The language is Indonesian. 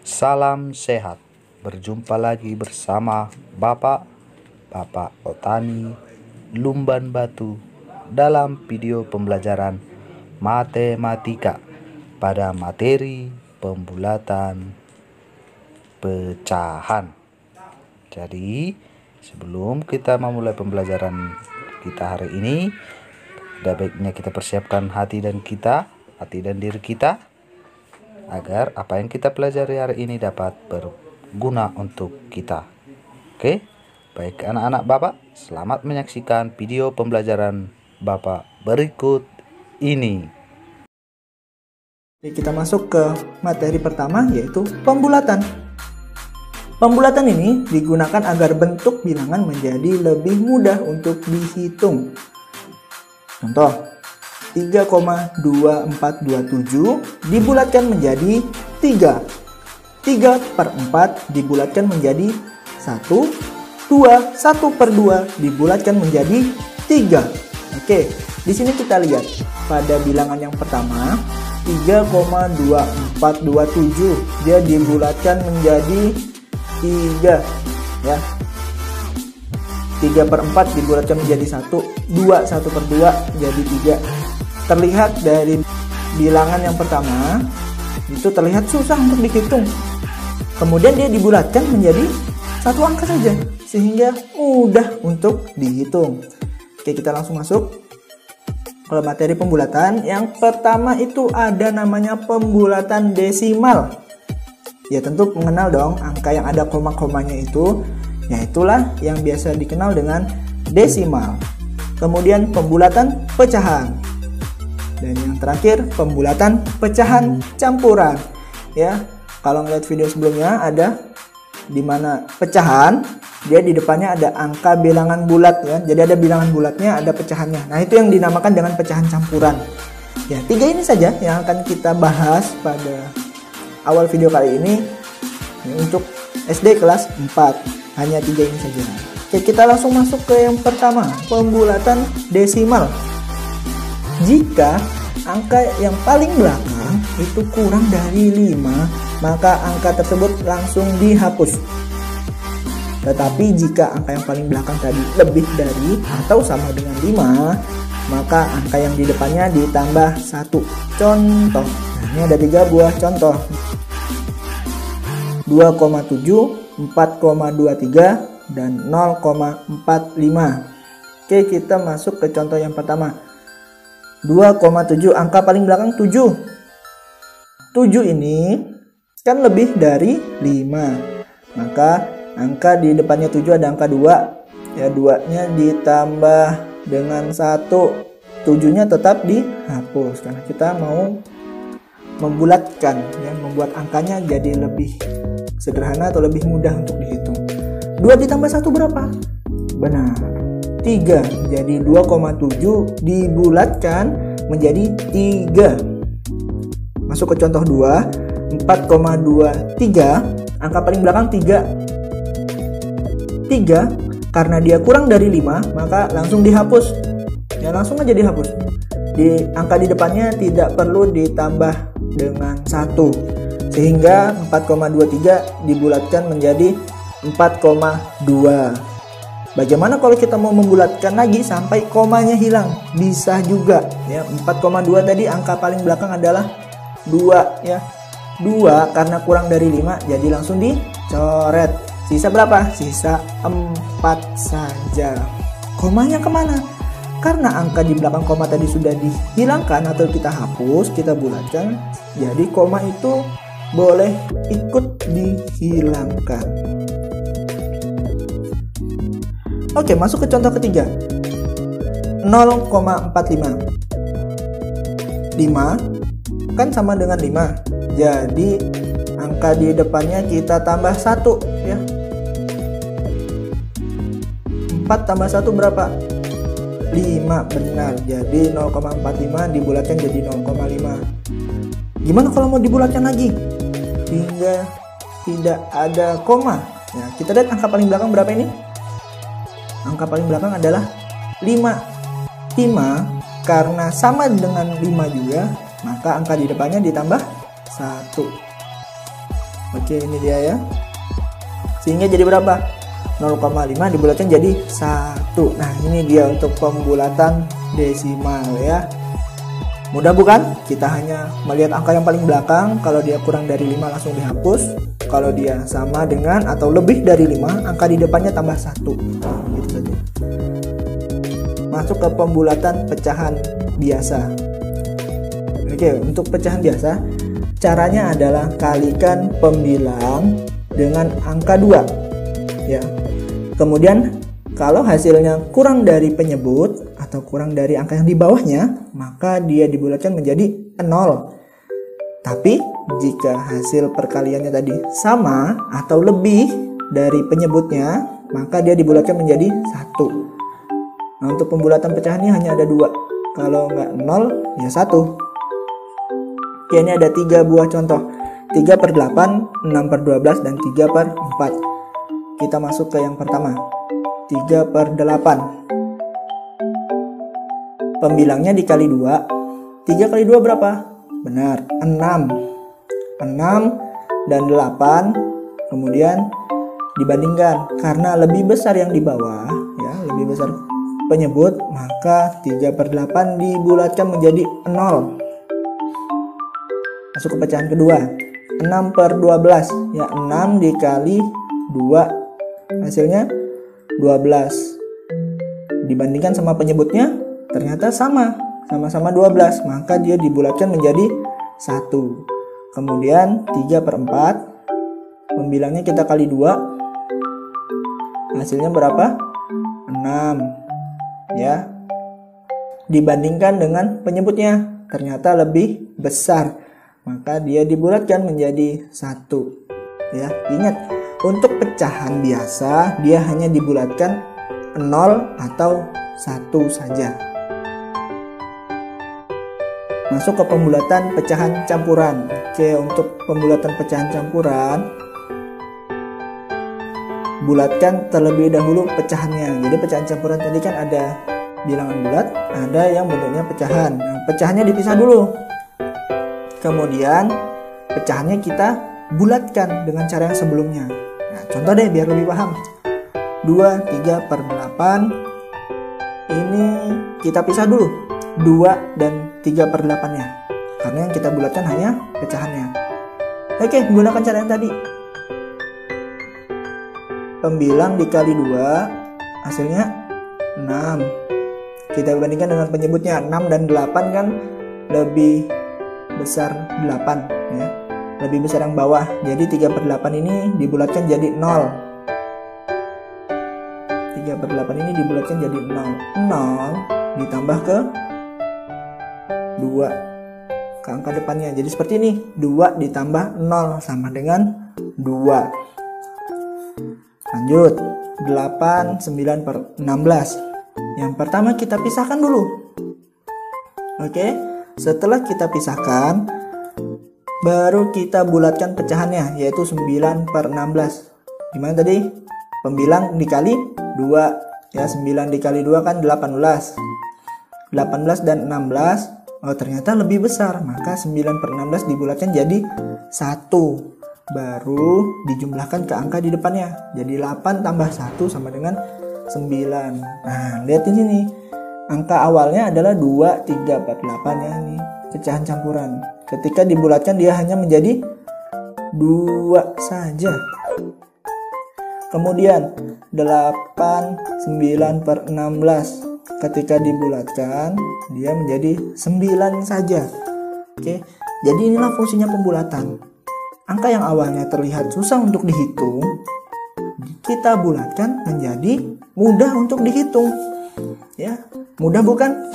Salam sehat. Berjumpa lagi bersama Bapak Otani Lumban Batu dalam video pembelajaran matematika pada materi pembulatan pecahan. Jadi, sebelum kita memulai pembelajaran kita hari ini, ada baiknya kita persiapkan hati dan diri kita agar apa yang kita pelajari hari ini dapat berguna untuk kita. Oke, baik anak-anak Bapak, selamat menyaksikan video pembelajaran Bapak berikut ini. Kita masuk ke materi pertama, yaitu pembulatan. Pembulatan ini digunakan agar bentuk bilangan menjadi lebih mudah untuk dihitung. Contoh, 3,2427 dibulatkan menjadi 3. 3/4 dibulatkan menjadi 1. 2, 1/2 dibulatkan menjadi 3. Oke, di sini kita lihat pada bilangan yang pertama 3,2427 dia dibulatkan menjadi 3 ya. 3/4 dibulatkan menjadi 1. 2, 1/2 jadi 3. Terlihat dari bilangan yang pertama itu terlihat susah untuk dihitung. Kemudian dia dibulatkan menjadi satu angka saja sehingga mudah untuk dihitung. Oke, kita langsung masuk ke materi pembulatan. Yang pertama itu ada namanya pembulatan desimal. Ya, tentu mengenal dong angka yang ada koma-komanya itu, yaitulah yang biasa dikenal dengan desimal. Kemudian pembulatan pecahan. Dan yang terakhir pembulatan pecahan campuran. Ya, kalau ngeliat video sebelumnya ada di mana pecahan dia di depannya ada angka bilangan bulat ya. Jadi ada bilangan bulatnya, ada pecahannya. Nah, itu yang dinamakan dengan pecahan campuran. Ya, 3 ini saja yang akan kita bahas pada awal video kali ini ya, untuk SD kelas 4. Hanya 3 ini saja. Oke, kita langsung masuk ke yang pertama, pembulatan desimal. Jika angka yang paling belakang itu kurang dari 5, maka angka tersebut langsung dihapus. Tetapi jika angka yang paling belakang tadi lebih dari atau sama dengan 5, maka angka yang di depannya ditambah 1. Contoh, nah ini ada 3 buah contoh. 2,7, 4,23, dan 0,45. Oke, kita masuk ke contoh yang pertama. 2,7, angka paling belakang 7. 7 ini kan lebih dari 5. Maka angka di depannya 7 ada angka 2. Ya, 2-nya ditambah dengan 1. 7-nya tetap dihapus karena kita mau membulatkan ya, membuat angkanya jadi lebih sederhana atau lebih mudah untuk dihitung. 2 ditambah 1 berapa? Benar, 3. Jadi 2,7 dibulatkan menjadi 3. Masuk ke contoh 2. 4,23, angka paling belakang 3. 3 karena dia kurang dari 5, maka langsung dihapus. Ya, langsung aja dihapus. Angka di depannya tidak perlu ditambah dengan 1. Sehingga 4,23 dibulatkan menjadi 4,2. Bagaimana kalau kita mau membulatkan lagi sampai komanya hilang? Bisa juga ya. 4,2 tadi angka paling belakang adalah 2 ya. 2 karena kurang dari 5 jadi langsung dicoret. Sisa berapa? Sisa 4 saja. Komanya kemana? Karena angka di belakang koma tadi sudah dihilangkan atau kita hapus, kita bulatkan, jadi koma itu boleh ikut dihilangkan. Oke, masuk ke contoh ketiga. 0,45. 5 kan sama dengan 5. Jadi angka di depannya kita tambah 1 ya. 4 tambah 1 berapa? 5, benar. Jadi 0,45 dibulatkan jadi 0,5. Gimana kalau mau dibulatkan lagi? Hingga tidak ada koma. Ya, kita lihat angka paling belakang berapa ini? Angka paling belakang adalah 5. 5 karena sama dengan 5 juga, maka angka di depannya ditambah 1. Oke, ini dia ya. Sehingga jadi berapa? 0,5 dibulatkan jadi 1. Nah, ini dia untuk pembulatan desimal ya. Mudah bukan? Kita hanya melihat angka yang paling belakang. Kalau dia kurang dari 5 langsung dihapus. Kalau dia sama dengan atau lebih dari 5, angka di depannya tambah 1. Gitu saja. Masuk ke pembulatan pecahan biasa. Oke, untuk pecahan biasa, caranya adalah kalikan pembilang dengan angka 2 ya. Kemudian kalau hasilnya kurang dari penyebut atau kurang dari angka yang di bawahnya, maka dia dibulatkan menjadi 0. Tapi jika hasil perkaliannya tadi sama atau lebih dari penyebutnya, maka dia dibulatkan menjadi 1. Nah, untuk pembulatan pecahannya hanya ada 2. Kalau nggak 0 ya 1. Oke, ini ada 3 buah contoh. 3/8, 6/12, dan 3/4. Kita masuk ke yang pertama. 3/8. Pembilangnya dikali 2. 3 kali 2 berapa? Benar, 6. 6 dan 8. Kemudian dibandingkan. Karena lebih besar yang di bawah, ya, lebih besar penyebut, maka 3/8 dibulatkan menjadi 0. Masuk ke pecahan kedua. 6/12. Ya, 6 dikali 2. Hasilnya 12. Dibandingkan sama penyebutnya, ternyata sama-sama 12, maka dia dibulatkan menjadi 1. Kemudian 3/4, pembilangnya kita kali 2, hasilnya berapa? 6 ya. Dibandingkan dengan penyebutnya, ternyata lebih besar, maka dia dibulatkan menjadi 1 ya. Ingat, untuk pecahan biasa dia hanya dibulatkan 0 atau 1 saja. Masuk ke pembulatan pecahan campuran. Oke, untuk pembulatan pecahan campuran, bulatkan terlebih dahulu pecahannya. Jadi pecahan campuran tadi kan ada bilangan bulat, ada yang bentuknya pecahan. Nah, pecahannya dipisah dulu. Kemudian pecahannya kita bulatkan dengan cara yang sebelumnya. Nah, contoh deh biar lebih paham. 2, 3/8. Ini kita pisah dulu. 2 dan 3/8-nya. Karena yang kita bulatkan hanya pecahannya. Oke, gunakan cara yang tadi. Pembilang dikali 2, hasilnya 6. Kita bandingkan dengan penyebutnya. 6 dan 8 kan lebih besar 8 ya. Lebih besar yang bawah. Jadi 3/8 ini dibulatkan jadi 0. 3/8 ini dibulatkan jadi 0. 0 ditambah ke 2 ke angka depannya. Jadi seperti ini. 2 ditambah 0 sama dengan 2. Lanjut. 8, 9/16. Yang pertama kita pisahkan dulu. Oke. Setelah kita pisahkan, baru kita bulatkan pecahannya, yaitu 9/16. Gimana tadi? Pembilang dikali 2 ya. 9 dikali 2 kan 18. 18 dan 16, oh ternyata lebih besar, maka 9/16 dibulatkan jadi 1. Baru dijumlahkan ke angka di depannya. Jadi 8 tambah 1 sama dengan 9. Nah, lihat di sini. Angka awalnya adalah 2, 3, 4, 8 ya, ini pecahan campuran. Ketika dibulatkan dia hanya menjadi 2 saja. Kemudian 8, 9/16. Ketika dibulatkan dia menjadi 9 saja. Oke. Jadi inilah fungsinya pembulatan. Angka yang awalnya terlihat susah untuk dihitung, kita bulatkan menjadi mudah untuk dihitung. Ya, mudah bukan?